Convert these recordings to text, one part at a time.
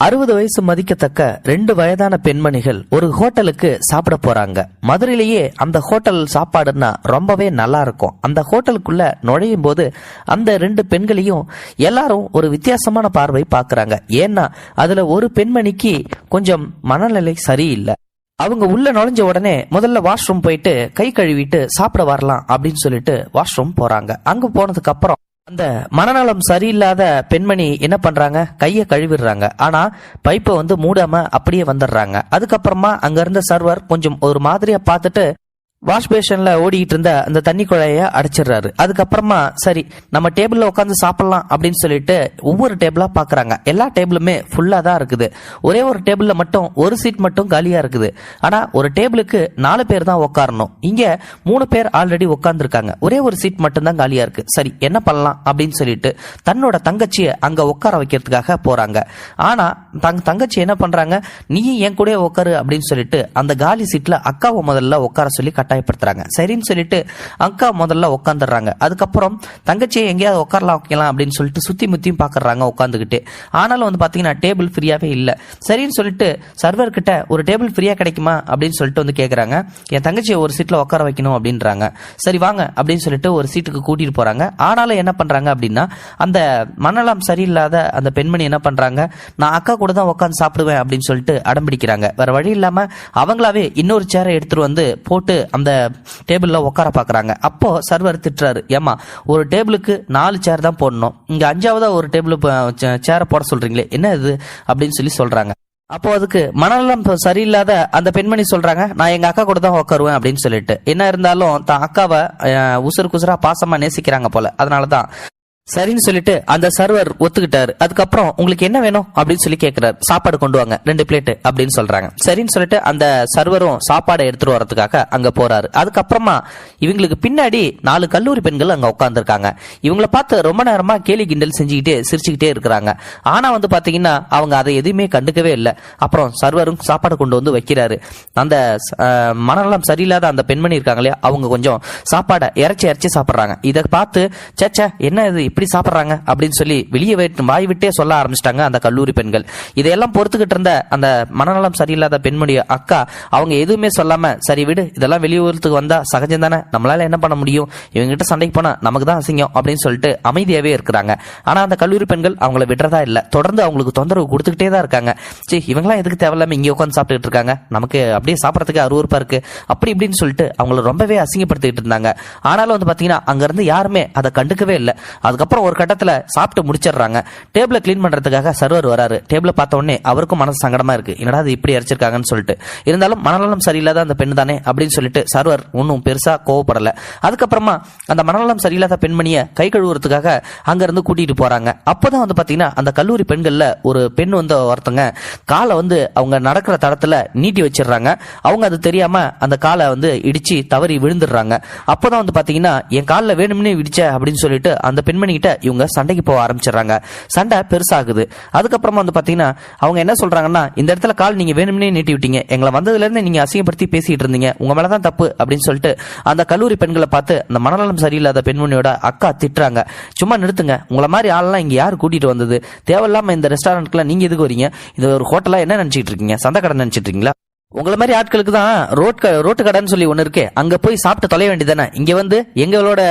60 வயசு மதிக்கத்தக்க 2 வயதான பெண்மணிகள் ஒரு ஹோட்டலுக்கு சாப்பிட போறாங்க. மதுரையிலேயே அந்த ஹோட்டல் சாப்பாடுன்னா ரொம்பவே நல்லா இருக்கும். அந்த ஹோட்டலுக்குள்ள நுழையும் போது அந்த 2 பெண்களையும் எல்லாரும் ஒரு வித்தியாசமான பார்வை பார்க்கறாங்க. ஏன்னா அதுல ஒரு பெண்மணிக்கு கொஞ்சம் மனநிலை சரியில்லை. அவங்க உள்ள நுழைஞ்ச உடனே முதல்ல வாஷ்ரூம் போயிட்டு கை கழுவிட்டு சாப்பிட வரலாம் அப்படின்னு சொல்லிட்டு வாஷ்ரூம் போறாங்க. அங்க போனதுக்கு அப்புறம் அந்த மனநலம் சரியில்லாத பெண்மணி என்ன பண்றாங்க, கையை கழுவிடுறாங்க. ஆனா பைப்பை மூடாம அப்படியே வந்துடுறாங்க. அதுக்கப்புறமா அங்க இருந்த சர்வர் கொஞ்சம் ஒரு மாதிரியா பார்த்துட்டு வாஷ் பேஷன்ல ஓடிக்கிட்டு இருந்த அந்த தண்ணி குழாய அடைச்சிடுறாரு. அதுக்கப்புறமா சரி நம்ம டேபிள்ல உட்காந்து சாப்பிடலாம் அப்படின்னு சொல்லிட்டு ஒவ்வொரு டேபிளா பாக்குறாங்க. எல்லா டேபிளுமே ஃபுல்லா தான் இருக்குது. ஒரே ஒரு டேபிள்ல மட்டும் ஒரு சீட் மட்டும் காலியா இருக்குது. ஆனா ஒரு டேபிளுக்கு 4 பேர் தான் உட்காரணும். இங்க 3 பேர் ஆல்ரெடி உட்கார்ந்து இருக்காங்க. ஒரே ஒரு சீட் மட்டும் தான் காலியா இருக்கு. சரி என்ன பண்ணலாம் அப்படின்னு சொல்லிட்டு தன்னோட தங்கச்சியை அங்க உட்கார வைக்கிறதுக்காக போறாங்க. ஆனா தங்கச்சி என்ன பண்றாங்க, நீ என் கூட உட்காரு அப்படின்னு சொல்லிட்டு அந்த காலி சீட்ல அக்காவை முதல்ல உட்கார சொல்லி கட்டாயப்படுத்துறாங்க. சரின்னு சொல்லிட்டு அக்கா முதல்ல உட்காந்துடுறாங்க. அதுக்கப்புறம் தங்கச்சியை எங்கேயாவது உட்காரலாம் வைக்கலாம் அப்படின்னு சொல்லிட்டு சுத்தி முத்தியும் பாக்குறாங்க உட்காந்துக்கிட்டு. ஆனாலும் பாத்தீங்கன்னா டேபிள் ஃப்ரீயாவே இல்ல. சரின்னு சொல்லிட்டு சர்வர் கிட்ட ஒரு டேபிள் ஃப்ரீயா கிடைக்குமா அப்படின்னு சொல்லிட்டு கேக்குறாங்க. என் தங்கச்சியை ஒரு சீட்ல உட்கார வைக்கணும் அப்படின்றாங்க. சரி வாங்க அப்படின்னு சொல்லிட்டு ஒரு சீட்டுக்கு கூட்டிட்டு போறாங்க. ஆனாலும் என்ன பண்றாங்க அப்படின்னா அந்த மனநலம் சரியில்லாத அந்த பெண்மணி என்ன பண்றாங்க, நான் அக்கா கூட தான் உட்காந்து சாப்பிடுவேன் அப்படின்னு சொல்லிட்டு அடம்பிடிக்கிறாங்க. வேற வழி இல்லாம அவங்களாவே இன்னொரு சேரை எடுத்துட்டு போட்டு அந்த டேபிள்ல உட்கார பாக்குறாங்க. அப்போ சர்வர் திட்டுறாரு, ஏமா ஒரு டேபிளுக்கு 4 சேர் தான் போடணும், இங்க 5ஆவதா ஒரு டேபிள் சேரை போட சொல்றீங்களே என்ன இது அப்படின்னு சொல்றாங்க. அப்போ அதுக்கு மனநலம் சரியில்லாத அந்த பெண்மணி சொல்றாங்க, நான் எங்க அக்கா கூட தான் உட்காருவேன் அப்படின்னு சொல்லிட்டு. என்ன இருந்தாலும் தான் அக்காவை உசுறு குசுரா பாசமா நேசிக்கிறாங்க போல. அதனாலதான் சரின்னு சொல்லிட்டு அந்த சர்வர் ஒத்துக்கிட்டாரு. அதுக்கப்புறம் உங்களுக்கு என்ன வேணும் அப்படின்னு சொல்லி கேட்கிறாரு. சாப்பாடு கொண்டு வாங்க 2 பிளேட் அப்படின்னு சொல்றாங்க. சரின்னு சொல்லிட்டு அந்த சர்வரும் சாப்பாடை எடுத்துட்டு வரதுக்காக அங்க போறாரு. அதுக்கப்புறமா இவங்களுக்கு பின்னாடி 4 கல்லூரி பெண்கள் அங்க உட்கார்ந்துருக்காங்க. இவங்களை பார்த்து ரொம்ப நேரமா கேலி கிண்டல் செஞ்சுக்கிட்டே சிரிச்சுக்கிட்டே இருக்கிறாங்க. ஆனா பாத்தீங்கன்னா அவங்க அதை எதுவுமே கண்டுக்கவே இல்லை. அப்புறம் சர்வரும் சாப்பாடு கொண்டு வைக்கிறாரு. அந்த மனநலம் சரியில்லாத அந்த பெண்மணி இருக்காங்களே அவங்க கொஞ்சம் சாப்பாடை இறைச்சி சாப்பிடுறாங்க. இதை பார்த்து சேச்சா என்ன இது இப்படி சாப்பிடுறாங்க அப்படின்னு சொல்லி வெளியே வாய் விட்டே சொல்ல ஆரம்பிச்சிட்டாங்க அந்த கல்லூரி பெண்கள். இதையெல்லாம் பொறுத்துக்கிட்டு இருந்த அந்த மனநலம் சரியில்லாத பெண்மணி அக்கா அவங்க எதுவுமே சொல்லாம, சரி விடு இதெல்லாம் வெளியூரத்துக்கு வந்தா சகஜம் தானே, நம்மளால என்ன பண்ண முடியும், இவங்க கிட்ட சண்டைக்கு போனா நமக்கு தான் அசிங்கம் அப்படின்னு சொல்லிட்டு அமைதியாவே இருக்கிறாங்க. ஆனா அந்த கல்லூரி பெண்கள் அவங்கள விடுறதா இல்ல, தொடர்ந்து அவங்களுக்கு தொந்தரவு கொடுத்துக்கிட்டே தான் இருக்காங்க. சரி இவங்கெல்லாம் எதுக்கு தேவையில்லாம இங்க உட்காந்து சாப்பிட்டுட்டு இருக்காங்க, நமக்கு அப்படியே சாப்பிடறதுக்கு அருவருப்பா இருக்கு அப்படி இப்படின்னு சொல்லிட்டு அவங்கள ரொம்பவே அசிங்கப்படுத்திட்டு இருந்தாங்க. ஆனாலும் பாத்தீங்கன்னா அங்க இருந்து யாருமே அதை கண்டுக்கவே இல்லை. அதுக்கப்புறம் ஒரு கட்டத்துல சாப்பிட்டு முடிச்சிடுறாங்க. டேபிள கிளீன் பண்றதுக்காக சர்வர் வராரு. டேபிள பார்த்த உடனே அவருக்கும் மனசு சங்கடமா இருக்கு, என்னடா இது இப்படி அரைச்சிருக்காங்கன்னு சொல்லிட்டு. இருந்தாலும் மனநலம் சரியில்லாத அந்த பெண் தானே அப்படின்னு சொல்லிட்டு சர்வர் ஒன்னும் பெருசா கோவப்படல. அதுக்கப்புறமா அந்த மனநலம் சரியில்லாத பெண்மணியை கை கழுவுறதுக்காக அங்க இருந்து கூட்டிட்டு போறாங்க. அப்பதான் பாத்தீங்கன்னா அந்த கல்லூரி பெண்கள்ல ஒரு பெண் ஒருத்தங்க காலை அவங்க நடக்கிற தடத்துல நீட்டி வச்சிடுறாங்க. அவங்க அது தெரியாம அந்த காலை இடிச்சு தவறி விழுந்துடுறாங்க. அப்பதான் பாத்தீங்கன்னா என் காலில் வேணும்னே இடிச்ச அப்படின்னு சொல்லிட்டு அந்த பெண்மணி கிட்ட இவங்க சண்டைக்கு போக ஆரம்பிச்சிடறாங்க. சண்டை பெருசாகுது. அதுக்கப்புறமா பாத்தீங்கன்னா அவங்க என்ன சொல்றாங்கன்னா, இந்த இடத்துல கால் நீங்க வேணும்னே நீட்டி விட்டீங்க, எங்களை வந்ததுல இருந்து நீங்க அசிங்கப்படுத்தி பேசிட்டு இருந்தீங்க, உங்க மேலதான் தப்பு அப்படின்னு சொல்லிட்டு அந்த கல்லூரி பெண்களை பார்த்து அந்த மனநலம் சரியில்லாத பெண்மணியோட அக்கா திட்டுறாங்க. சும்மா நிறுத்துங்க, உங்களை மாதிரி ஆள்லாம் இங்க யாரு கூட்டிட்டு வந்தது, தேவையில்லாம இந்த ரெஸ்டாரண்ட்ல நீங்க எதுக்கு வரீங்க, இது ஒரு ஹோட்டலா என்ன நினைச்சிட்டு இருக்கீங்க, சந்தை கடை நினைச்சிட்டு இருக்கீங்களா, உங்களை மாதிரி ஆட்களுக்கு தான் ரோட்டு கடைன்னு சொல்லி ஒண்ணு இருக்கு, அங்க போய் சாப்பிட்டு தொலைய வேண்டியதானே, இங்க எங்களோட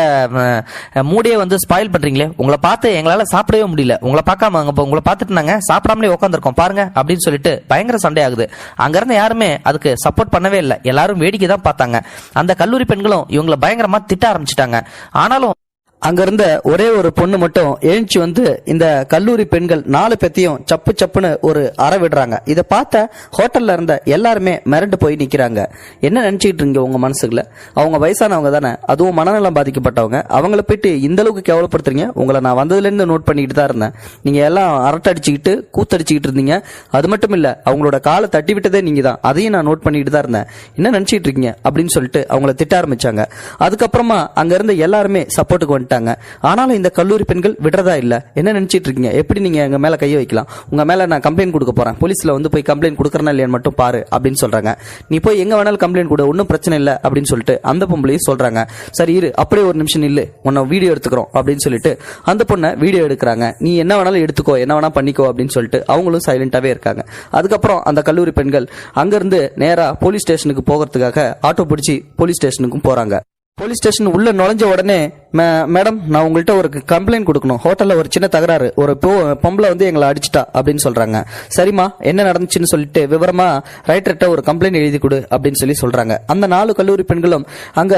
மூடியே ஸ்பாயில் பண்றீங்களே, உங்களை பார்த்து எங்களால சாப்பிடவே முடியல, உங்களை பார்க்காம உங்களை பார்த்துட்டு நாங்க சாப்பிடாமலே உட்காந்துருக்கோம் பாருங்க அப்படின்னு சொல்லிட்டு பயங்கர சண்டை ஆகுது. அங்க இருந்து யாருமே அதுக்கு சப்போர்ட் பண்ணவே இல்லை, எல்லாரும் வேடிக்கை தான் பார்த்தாங்க. அந்த கல்லூரி பெண்களும் இவங்களை பயங்கரமா திட்ட ஆரம்பிச்சிட்டாங்க. ஆனாலும் அங்க இருந்த ஒரே ஒரு பொண்ணு மட்டும் எழுந்துச்சு இந்த கல்லூரி பெண்கள் 4 பேத்தையும் சப்பு சப்புன்னு ஒரு அற விடுறாங்க. இதை பார்த்த ஹோட்டல்ல இருந்த எல்லாருமே மிரண்டு போய் நிக்கிறாங்க. என்ன நினைச்சிட்டு இருக்கீங்க உங்க மனசுக்குள்ள, அவங்க வயசானவங்க தானே, அதுவும் மனநலம் பாதிக்கப்பட்டவங்க, அவங்கள போயிட்டு இந்த அளவுக்கு கேவலப்படுத்துறீங்க, உங்களை நான் வந்ததுல இருந்து நோட் பண்ணிட்டு தான் இருந்தேன், நீங்க எல்லாம் அரட்டை அடிச்சுக்கிட்டு கூத்தடிச்சுக்கிட்டு இருந்தீங்க, அது மட்டும் இல்ல அவங்களோட காலை தட்டி விட்டதே நீங்க தான், அதையும் நான் நோட் பண்ணிட்டு தான் இருந்தேன், என்ன நினைச்சிட்டு இருக்கீங்க அப்படின்னு சொல்லிட்டு அவங்கள திட்ட ஆரம்பிச்சாங்க. அதுக்கப்புறமா அங்க இருந்த எல்லாருமே சப்போர்ட்டுக்கு வந்துட்டாங்க. விட்டாங்க. ஆனாலும் இந்த கல்லூரி பெண்கள் விடுறதா இல்ல. என்ன நினைச்சிட்டு இருக்கீங்க? எப்படி நீங்க எங்க மேல கையை வைக்கலாம்? உங்க மேல நான் கம்ப்ளைண்ட் கொடுக்க போறேன், போலீஸ்ல வந்து போய் கம்ப்ளைண்ட் கொடுக்கறனா இல்லையான்னு மட்டும் பாரு அப்படின்னு சொல்றாங்க. நீ போய் எங்க வேணாலும் கம்ப்ளைண்ட் கொடு, ஒன்னும் பிரச்சனை இல்ல அப்படின்னு சொல்லிட்டு அந்த பொம்பளையும் சொல்றாங்க. சரி இரு, அப்படியே ஒரு நிமிஷம் இல்ல, உன்னை வீடியோ எடுத்துக்கிறோம் அப்படின்னு சொல்லிட்டு அந்த பொண்ணை வீடியோ எடுக்கிறாங்க. நீ என்ன வேணாலும் எடுத்துக்கோ, என்ன வேணா பண்ணிக்கோ அப்படின்னு சொல்லிட்டு அவங்களும் சைலண்டாவே இருக்காங்க. அதுக்கப்புறம் அந்த கல்லூரி பெண்கள் அங்கிருந்து நேரா போலீஸ் ஸ்டேஷனுக்கு போகிறதுக்காக ஆட்டோ பிடிச்சி போலீஸ் ஸ்டேஷனுக்கும் போறாங்க. போலீஸ் ஸ்டேஷன் உள்ள நுழைஞ்ச உடனே, மேடம் நான் உங்கள்கிட்ட ஒரு கம்ப்ளைண்ட் கொடுக்கணும், ஹோட்டல்ல ஒரு சின்ன தகராறு, ஒரு பொம்பளை வந்து எங்களை அடிச்சிட்டா அப்படின்னு சொல்றாங்க. சரிம்மா என்ன நடந்துச்சுன்னு சொல்லிட்டு விவரமா ரைட்டர்கிட்ட ஒரு கம்ப்ளைண்ட் எழுதி கொடு அப்படின்னு சொல்றாங்க. அந்த 4 கல்லூரி பெண்களும் அங்க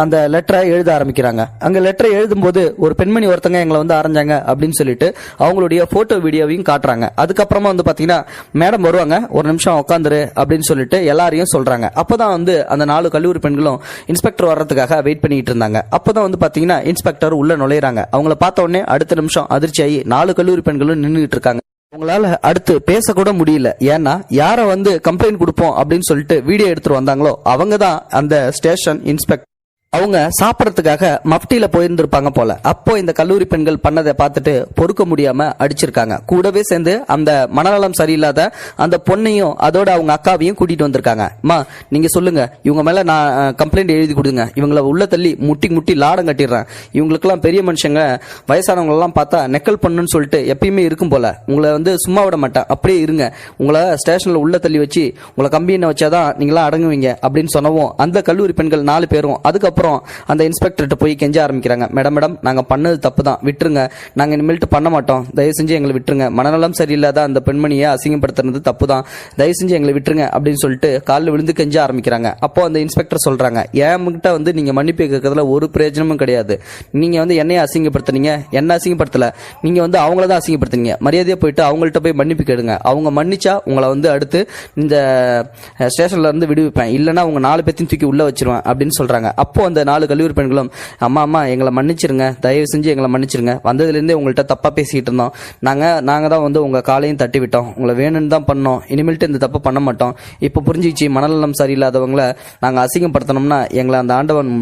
அந்த லெட்டரை எழுத ஆரம்பிக்கிறாங்க. அங்க லெட்டரை எழுதும் போது ஒரு பெண்மணி ஒருத்தங்க எங்களை வந்து அரைஞ்சாங்க அப்படின்னு சொல்லிட்டு அவங்களுடைய போட்டோ வீடியோவையும் காட்டுறாங்க. அதுக்கப்புறமா வந்து பாத்தீங்கன்னா மேடம் வருவாங்க, ஒரு நிமிஷம் உட்காந்துரு அப்படின்னு சொல்லிட்டு எல்லாரையும் சொல்றாங்க. அப்பதான் வந்து அந்த 4 கல்லூரி பெண்களும் இன்ஸ்பெக்டர் வர்றதுக்காக வெயிட் பண்ணிட்டு இருந்தாங்க. அப்பதான் வந்து பாத்தீங்கன்னா இன்ஸ்பெக்டர் உள்ள நுழையறாங்க. அவங்கள பார்த்த உடனே அடுத்த நிமிஷம் அதிர்ச்சியாகி 4 கல்லூரி பெண்களும் நின்றுட்டு இருக்காங்க. உங்களால அடுத்து பேச கூட முடியல. ஏன்னா யார வந்து கம்ப்ளைண்ட் கொடுப்போம் அப்படின்னு சொல்லிட்டு வீடியோ எடுத்துட்டு வந்தாங்களோ அவங்க தான் அந்த ஸ்டேஷன் இன்ஸ்பெக்டர். அவங்க சாப்பிடறதுக்காக மப்டியில போயிருந்திருப்பாங்க போல. அப்போ இந்த கல்லூரி பெண்கள் பண்ணதை பார்த்துட்டு பொறுக்க முடியாம அடிச்சிருக்காங்க. கூடவே சேர்ந்து அந்த மனநலம் சரியில்லாத அந்த பொண்ணையும் அதோட அவங்க அக்காவையும் கூட்டிட்டு வந்திருக்காங்க. அம்மா நீங்க சொல்லுங்க, இவங்க மேல நான் கம்ப்ளைண்ட் எழுதி கொடுங்க, இவங்களை உள்ள தள்ளி முட்டி முட்டி லாடம் கட்டிடுறேன், இவங்களுக்கெல்லாம் பெரிய மனுஷங்க வயசானவங்க எல்லாம் பார்த்தா நெக்கல் பண்ணுன்னு சொல்லிட்டு எப்பயுமே இருக்கும் போல, உங்களை வந்து சும்மா விட மாட்டேன், அப்படியே இருங்க, உங்களை ஸ்டேஷன்ல உள்ள தள்ளி வச்சு உங்களை கம்பி என்ன வச்சாதான் நீங்களாம் அடங்குவீங்க அப்படின்னு சொன்னவும் அந்த கல்லூரி பெண்கள் 4 பேரும் அதுக்கப்புறம் அந்த இன்ஸ்பெக்டர்கிட்ட போய் கெஞ்ச ஆரம்பிக்கிறாங்க. மேடம் நாங்க பண்ணது தப்பு தான், விட்டுருங்க, நாங்க இனிமேல்ட்டு பண்ண மாட்டோம், தயவு செஞ்சு எங்களை விட்டுருங்க, மனநலம் சரியில்லாத அந்த பெண்மணியை அசிங்கப்படுத்துறது தப்பு தான், தயவு செஞ்சு எங்களை விட்டுருங்க அப்படின்னு சொல்லிட்டு காலில் விழுந்து கெஞ்ச ஆரம்பிக்கிறாங்க. அப்போ அந்த இன்ஸ்பெக்டர் சொல்றாங்க, என்கிட்ட வந்து நீங்க மன்னிப்பு கேட்கறதுல ஒரு பிரயோஜனமும் கிடையாது, நீங்க வந்து என்னைய அசிங்கப்படுத்துனீங்க, என்ன அசிங்கப்படுத்தல, நீங்க வந்து அவங்கள தான் அசிங்கப்படுத்துனீங்க, மரியாதையா போயிட்டு அவங்கள்ட்ட போய் மன்னிப்பு கேளுங்க, அவங்க மன்னிச்சா உங்களை வந்து அடுத்து இந்த ஸ்டேஷன்ல இருந்து விடுவிப்பேன், இல்லைன்னா உங்க 4 பேத்தையும் தூக்கி உள்ள வச்சிருவேன் அப்படின்னு சொல்றாங்க. அப்போ அந்த 4 கல்லூரி பெண்களும் அம்மா எங்களை மன்னிச்சிருங்க, தயவு செஞ்சு எங்களை மன்னிச்சிருங்க, வந்ததுலேருந்தே உங்கள்கிட்ட தப்பா பேசிக்கிட்டு இருந்தோம், நாங்க தான் வந்து உங்க காலையும் தட்டி விட்டோம், உங்களை வேணும்னு தான் பண்ணோம், இனிமேல்ட்டு இந்த தப்பு பண்ண மாட்டோம், இப்போ புரிஞ்சிச்சு, மனநலம் சரியில்லாதவங்களை நாங்க அசிங்கப்படுத்தணும்னா எங்களை அந்த ஆண்டவன்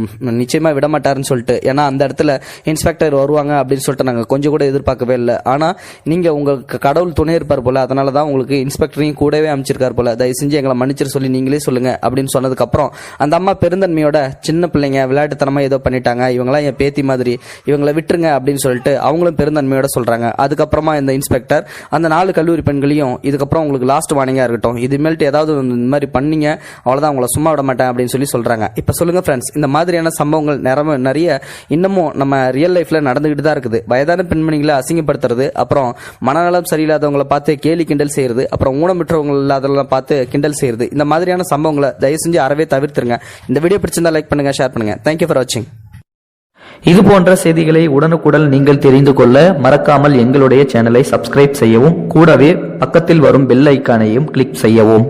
நிச்சயமா விட மாட்டாருன்னு சொல்லிட்டு, ஏன்னா அந்த இடத்துல இன்ஸ்பெக்டர் வருவாங்க அப்படின்னு சொல்லிட்டு நாங்க கொஞ்சம் கூட எதிர்பார்க்கவே இல்லை, ஆனா நீங்க உங்களுக்கு கடவுள் துணை இருப்பார் போல, அதனாலதான் உங்களுக்கு இன்ஸ்பெக்டரையும் கூடவே அமைச்சிருக்காரு போல, தயவு செஞ்சு எங்களை மன்னிச்சிரு சொல்லி நீங்களே சொல்லுங்க அப்படின்னு சொன்னதுக்கு அப்புறம் அந்த அம்மா பெருந்தன்மையோட சின்ன பிள்ளைங்க விளையாட்டுத்தனமா ஏதோ பண்ணிட்டாங்க, இவங்களாம் என் பேத்தி மாதிரி, இவங்களை விட்டுருங்க அப்படின்னு சொல்லிட்டு அவங்களும் பெருந்தன்மையோட சொல்றாங்க. அதுக்கப்புறமா இந்த இன்ஸ்பெக்டர் அந்த 4 கல்லூரி பெண்களையும் இதுக்கப்புறம் உங்களுக்கு லாஸ்ட் வார்னிங்கா இருக்கட்டும், இதுமேல்ட்டு ஏதாவது இந்த மாதிரி பண்ணீங்க அவ்வளவுதான், உங்களை சும்மா விட மாட்டேன் அப்படின்னு சொல்றாங்க. இப்ப சொல்லுங்க ஃப்ரெண்ட்ஸ், இந்த மாதிரியான சம்பவங்கள் நிறைய இன்னமும் நம்ம ரியல் லைஃப்ல நடந்துகிட்டு தான் இருக்குது. வயதான பெண்மணிகளை அசிங்கப்படுத்துறது, அப்புறம் மனநலம் சரியில்லாதவங்களை பார்த்து கேலி கிண்டல் செய்யறது, அப்புறம் ஊனமுற்றவங்க இல்லாதவங்களை பார்த்து கிண்டல் செய்யறது, இந்த மாதிரியான சம்பவங்களை தயவு செஞ்சு அறவே தவிர்த்துருங்க. இந்த வீடியோ பிடிச்சிருந்தா லைக் பண்ணுங்க, ஷேர் பண்ணுங்க. Thank you for watching. இது போன்ற செய்திகளை உடனுக்குடன் நீங்கள் தெரிந்து கொள்ள மறக்காமல் எங்களுடைய சேனலை சப்ஸ்கிரைப் செய்யவும், கூடவே பக்கத்தில் வரும் பெல் ஐக்கானையும் கிளிக் செய்யவும்.